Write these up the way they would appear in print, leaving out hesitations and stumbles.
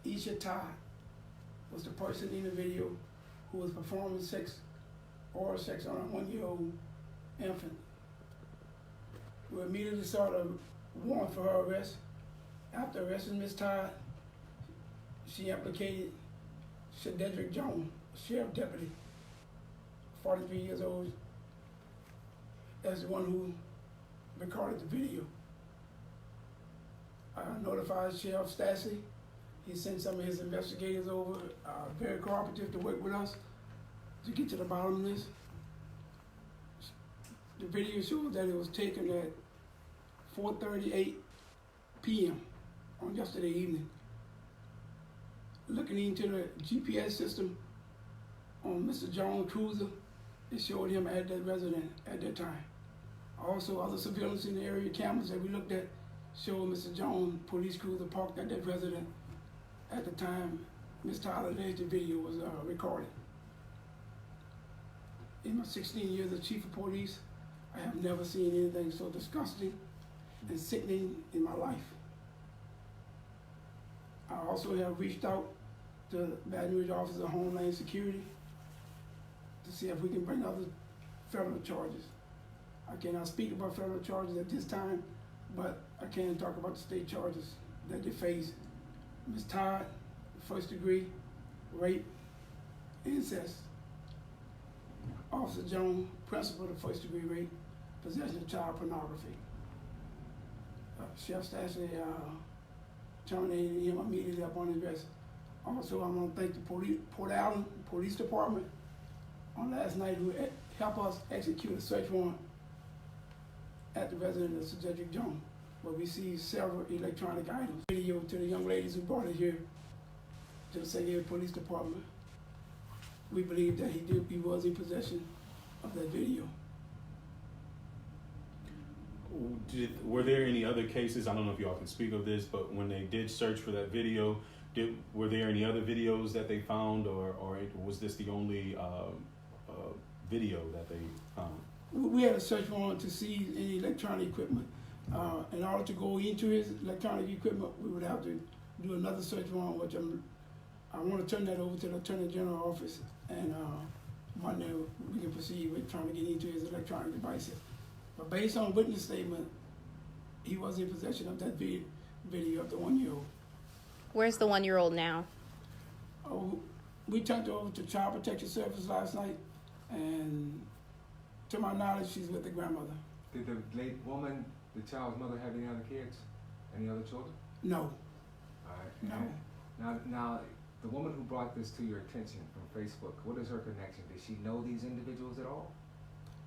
Isha Todd was the person in the video who was performing oral sex on a 1-year-old infant. We immediately sought a warrant for her arrest. After arresting Ms. Todd, she implicated Shedrick Jones, a sheriff deputy, 43 years old, as the one who recorded the video. I notified Sheriff Stassi. He sent some of his investigators over, very cooperative to work with us to get to the bottom of this. The video shows that it was taken at 4:38 p.m. on yesterday evening. Looking into the GPS system on Mr. Jones' cruiser, it showed him at that residence at that time. Also, other surveillance in the area cameras that we looked at showed Mr. Jones' police cruiser parked at that residence at the time Ms. Tyler alleged the video was recorded. In my 16 years as chief of police, I have never seen anything so disgusting and sickening in my life. I also have reached out to Baton Rouge Office of Homeland Security to see if we can bring other federal charges. I cannot speak about federal charges at this time, but I can talk about the state charges that they face. Ms. Todd, first degree, rape, incest. Officer Jones, principal of first degree rape, possession of child pornography. Sheriff Stassi terminated him immediately upon his arrest. Also, I want to thank the Port Allen Police Department on last night who helped us execute a search warrant at the residence of Cedric Jones, where we see several electronic items. Video to the young ladies who brought it here to the San Diego Police Department. We believe that he was in possession of that video. Were there any other cases? I don't know if y'all can speak of this, but when they did search for that video, were there any other videos that they found, or was this the only video that they found? We had a search warrant to seize any electronic equipment. In order to go into his electronic equipment, we would have to do another search warrant, which I want to turn that over to the Attorney General office, and Monday we can proceed with trying to get into his electronic devices. But based on witness statement, he was in possession of that video of the 1-year-old. Where's the 1-year-old now? Oh, we turned her over to Child Protection Service last night, and to my knowledge, she's with the grandmother. Did the late woman, the child's mother, have any other kids? Any other children? No. All right. No. Now, the woman who brought this to your attention from Facebook, what is her connection? Did she know these individuals at all?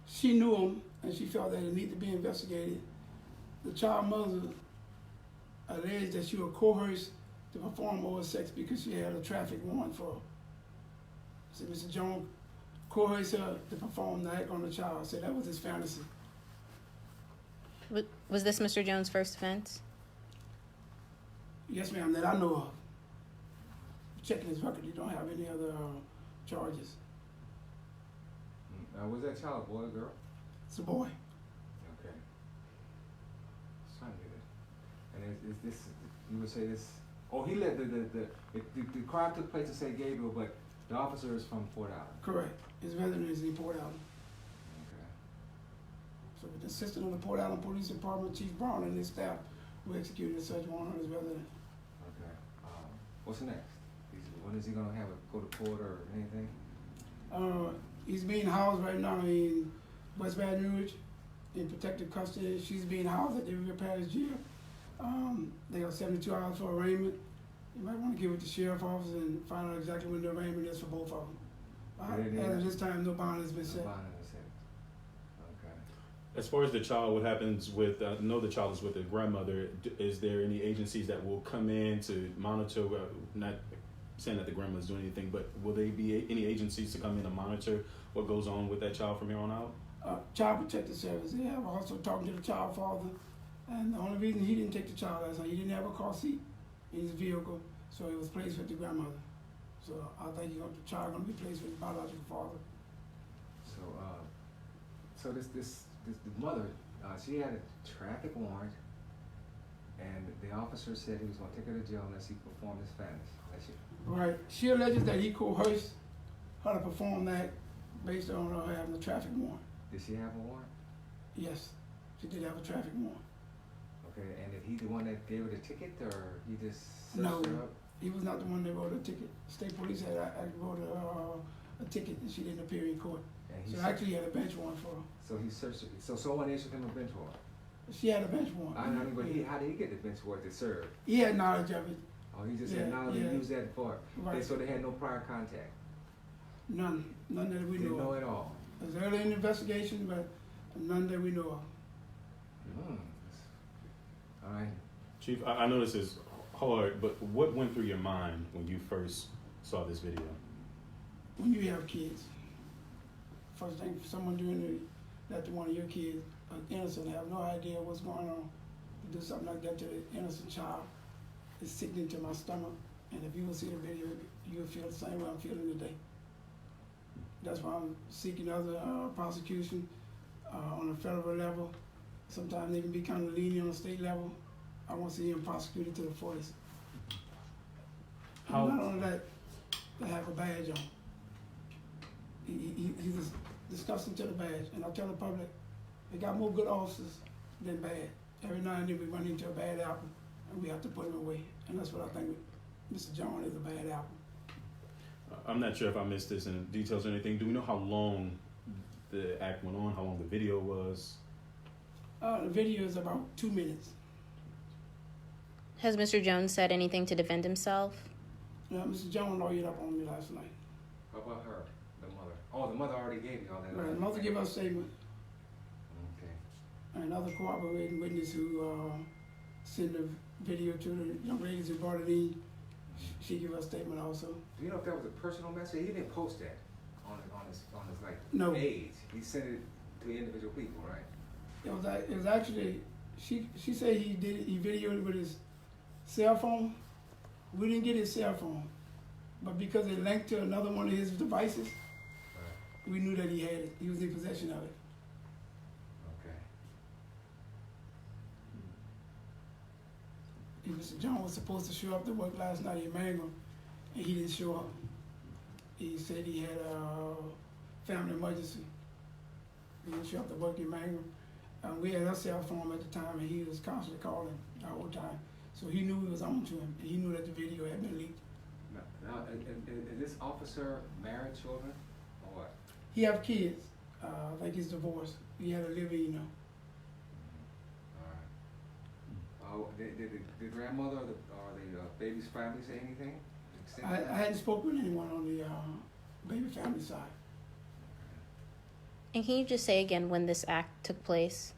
She knew him, and she felt that it needed to be investigated. The child mother alleged that she was coerced to perform oral sex because she had a traffic warrant for her. So Mr. Jones coerced her to perform the act on the child. So that was his fantasy. Was this Mr. Jones' first offense? Yes, ma'am, that I know of. Checking his record, he don't have any other charges. Was that child a boy or girl? It's a boy. Okay. Just trying to get it. And is this, you would say this, oh, he let the crime took place in St. Gabriel, but the officer is from Port Allen. Correct. His residence is in Port Allen. Okay. So with the assistant of the Port Allen Police Department, Chief Brown, and his staff, we executed a search warrant on his residence. Okay. What's next? When is he gonna have it go to court or anything? He's being housed right now in West Baton Rouge in protective custody. She's being housed at the River Parish Jail. They have 72 hours for arraignment. You might want to give it to the sheriff's office and find out exactly when the arraignment is for both of them. As of this time, no bond has been set. No bond has been set. Okay. As far as the child, what happens with, I know the child is with the grandmother, is there any agencies that will come in to monitor, not saying that the grandmother's doing anything, but will there be any agencies to come in and monitor what goes on with that child from here on out? Child Protective Service, they have also talked to the child father, and the only reason he didn't take the child last night, he didn't have a car seat in his vehicle, so he was placed with the grandmother. So I think the child gonna be placed with his biological father. So this the mother, she had a traffic warrant And the officer said he was gonna take her to jail unless he performed his fantasy. Right. She alleges that he coerced her to perform that based on her having a traffic warrant. Did she have a warrant? Yes, she did have a traffic warrant. Okay, and is he the one that gave her the ticket, or he just searched No. her up? He was not the one that wrote a ticket. State police had wrote a ticket and she didn't appear in court. And he So searched- actually he had a bench warrant for her. So he searched. So someone issued him a bench warrant. She had a bench warrant. I know, but how did he get the bench warrant to serve? He had knowledge of it. Oh, he just Yeah, had knowledge yeah. and used that for it. Right. So they had no prior contact. None that we Didn't know know of. at all. It was early in the investigation, but none that we know of. All right. Chief, I know this is hard, but what went through your mind when you first saw this video? When you have kids, first thing, someone doing that to one of your kids, innocent, have no idea what's going on, to do something like that to the innocent child, is sickening to my stomach. And if you will see the video, you will feel the same way I'm feeling today. That's why I'm seeking other prosecution on a federal level. Sometimes they can be kind of lenient on a state level. I want to see him prosecuted to the fullest. How- Not only that, to have a badge on. He's disgusting to the badge. And I tell the public, they got more good officers than bad. Every now and then we run into a bad apple and we have to put him away. And that's what I think Mr. John is, a bad apple. I'm not sure if I missed this in details or anything. Do we know how long the act went on? How long the video was? The video is about 2 minutes. Has Mr. Jones said anything to defend himself? Mr. John lawyered up on me last night. How about her, the mother? Oh, the mother already gave you all that. Right, the mother gave us a statement. Okay. And another cooperating witness who sent the video to the young ladies who brought it in, she gave us a statement also. Do you know if that was a personal message? He didn't post that on his like No. page. He sent it to individual people, right? It was actually, she said he videoed it with his cell phone. We didn't get his cell phone, but because it linked to another one of his devices, Right. we knew that he had it. He was in possession of it. Okay. Mr. John was supposed to show up to work last night in Mangum, and he didn't show up. He said he had a family emergency. He didn't show up to work in Mangum. We had a cell phone at the time, and he was constantly calling the whole time. So he knew we was on to him, and he knew that the video had been leaked. Now, is this officer married, children, or what? He have kids. I think he's divorced. He had a living, you know. All right. Did the grandmother or the baby's family say anything? I hadn't spoken with anyone on the baby family side. And can you just say again when this act took place?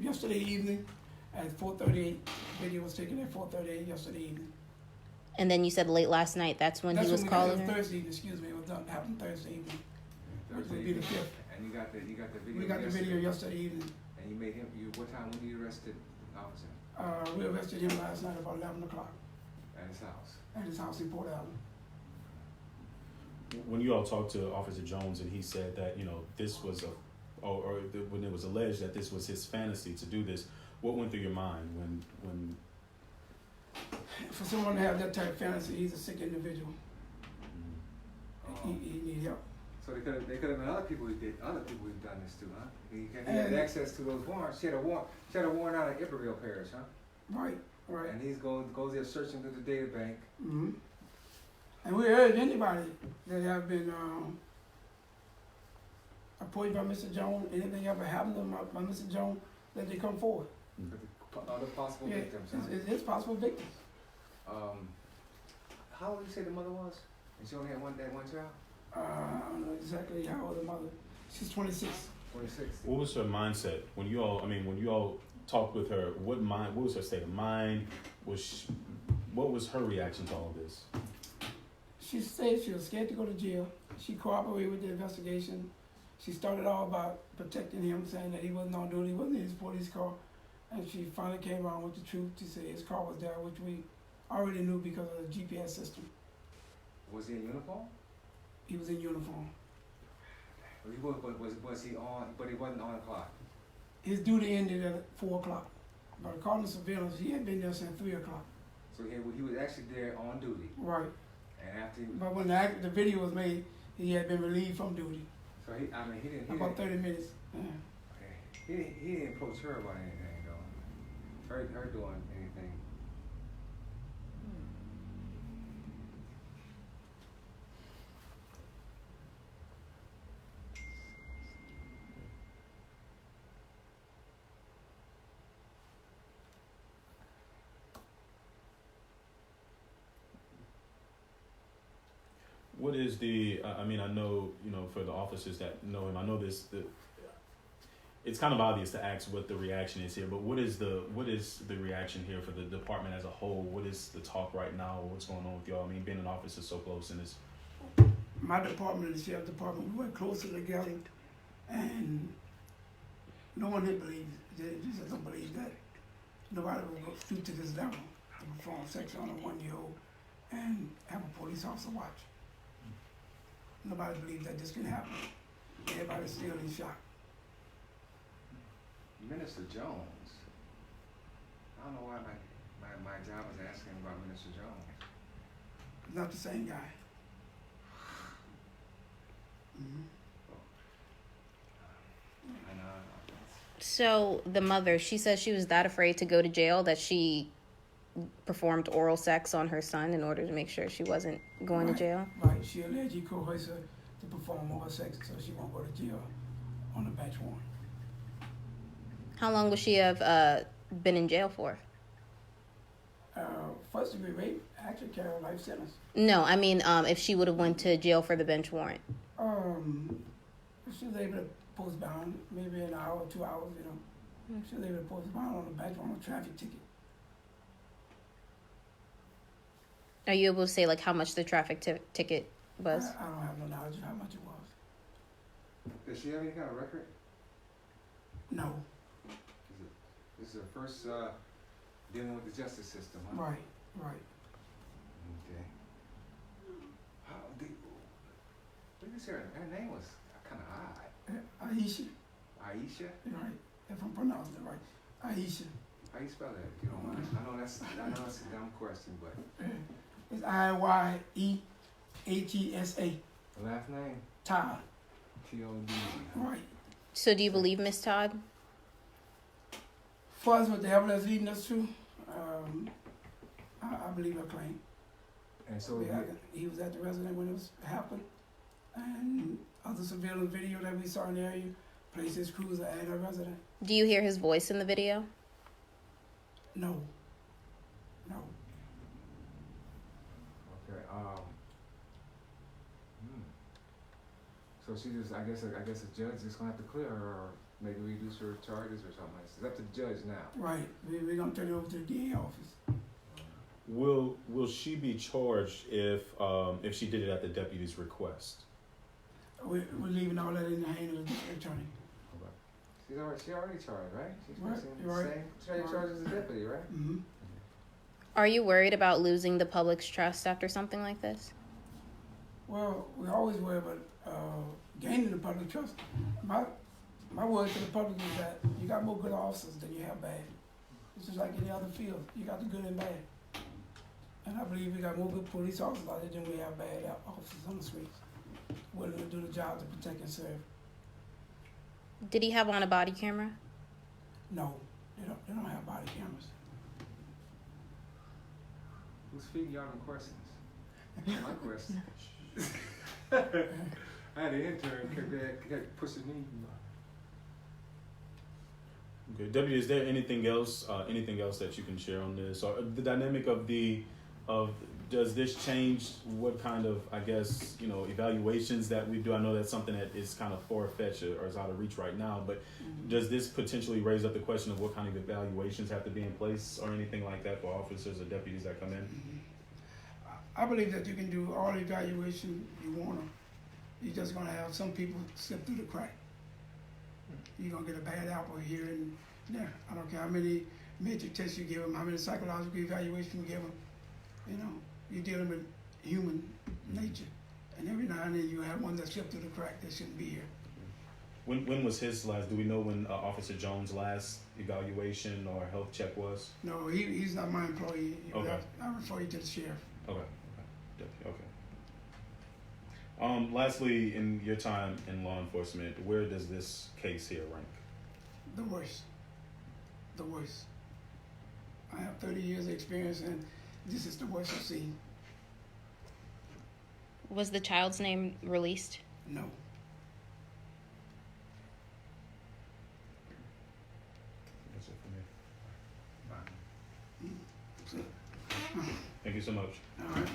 Yesterday evening at 4:38. Video was taken at 4:38 yesterday evening. And then you said late last night, that's when he was calling her? Thursday evening, excuse me. It was done, happened Thursday evening. Which would be the 5th. And you got the video. We got the yesterday. video yesterday evening. And you made him. What time when you arrested the officer? We arrested him last night about 11 o'clock At his house. at his house in Port Allen. When you all talked to Officer Jones and he said that, this was when it was alleged that this was his fantasy to do this, what went through your mind when For someone to have that type of fantasy, he's a sick individual. He need help. So they could have been other people who've done this too, huh? He had access to those warrants. She had a warrant out of Iberville Parish, huh? Right. And he's goes there searching through the data bank. Mm-hmm. And we urge anybody that have been appointed by Mr. Jones, anything ever happened to them by Mr. Jones, that they come forward. Other possible victims, huh? It's possible victims. How old did you say the mother was? And she only had one child? I don't know exactly how old the mother. She's 26. 26. what was her mindset when you all talked with her? What was her state of mind? What was her reaction to all this? She said she was scared to go to jail. She cooperated with the investigation. She started off by protecting him, saying that he wasn't on duty, he wasn't in his police car. And she finally came around with the truth. She said his car was there, which we already knew because of the GPS system. Was he in uniform? He was in uniform. Was he on? But he wasn't on the clock. his duty ended at 4 o'clock. But according to surveillance, he had been there since 3 o'clock. So he was actually there on duty, Right. and after But when the video was made, he had been relieved from duty. so he didn't About 30 minutes. Yeah. he didn't approach her about anything though. Her doing anything. What is the? I mean, I know for the officers that know him, I know this. It's kind of obvious to ask what the reaction is here, but what is the reaction here for the department as a whole? What is the talk right now? What's going on with y'all? I mean, being an officer so close in this. My department and the sheriff's department, we went closer together, and no one here believes, they just don't believe that nobody will go stoop to this level to perform sex on a 1-year-old and have a police officer watch. Nobody believes that this can happen. Everybody's still in shock. Minister Jones. I don't know why my job was asking about Minister Jones. He's not the same guy. Mm-hmm. And So the mother, she says she was that afraid to go to jail that she performed oral sex on her son in order to make sure she wasn't going to jail. Right. She alleged he coerced her to perform oral sex so she won't go to jail on a bench warrant. How long would she have been in jail for? First degree rape, actually carry a life sentence. No, I mean if she would have went to jail for the bench warrant. She was able to post bond, maybe an hour, 2 hours, She was able to post bond on the bench on a traffic ticket. Are you able to say like how much the traffic ticket was? I don't have no knowledge of how much it was. does she have any kind of record? No. This is her first dealing with the justice system, huh? Right. Okay. How did you say her name was kind of odd. Aisha. Aisha? Right. If I'm pronouncing it right. Aisha. How you spell that, if you don't mind? I know that's a dumb question, but It's Iyehtesa. the last name? Todd. T-O-D. Right. So do you believe Miss Todd? Far as what the evidence leading us to, I believe her claim. And so He was at the residence when it was happened, and other surveillance video that we saw in the area placed his cruiser at her residence. Do you hear his voice in the video? No. okay. So she just, I guess the judge is gonna have to clear her, or maybe reduce her charges or something. It's up to the judge now. Right. We're gonna turn it over to the DA office. Will she be charged if she did it at the deputy's request? We're leaving all that in the hand of the district attorney. She already charged, right? She's Right, facing you're the right. same charge as the deputy, right? Mm-hmm. Are you worried about losing the public's trust after something like this? Well, we always worry about gaining the public trust. My word to the public is that you got more good officers than you have bad. It's just like any other field. You got the good and bad. And I believe we got more good police officers out there than we have bad officers on the streets, willing to do the job to protect and serve. Did he have on a body camera? No, they don't have body cameras. Who's feeding y'all them questions? My question. I had an intern kept pushing me. Okay, Deputy, is there anything else that you can share on this, or the dynamic of does this change what kind of, I guess, evaluations that we do? I know that's something that is kind of far-fetched or is out of reach right now, but does this potentially raise up the question of what kind of evaluations have to be in place or anything like that for officers or deputies that come in? I believe that you can do all the evaluation you want to. You're just going to have some people slip through the crack. You're going to get a bad apple here and there. I don't care how many metric tests you give them, how many psychological evaluations you give them. You're dealing with human nature. And every now and then you have one that slipped through the crack that shouldn't be here. When was his last? Do we know when Officer Jones' last evaluation or health check was? No, he's not my employee. Okay. I refer you to the sheriff. Okay. Okay. Lastly, in your time in law enforcement, where does this case here rank? The worst. The worst. I have 30 years of experience, and this is the worst I've seen. Was the child's name released? No. That's it for me. Fine. So, Thank you so much. all right.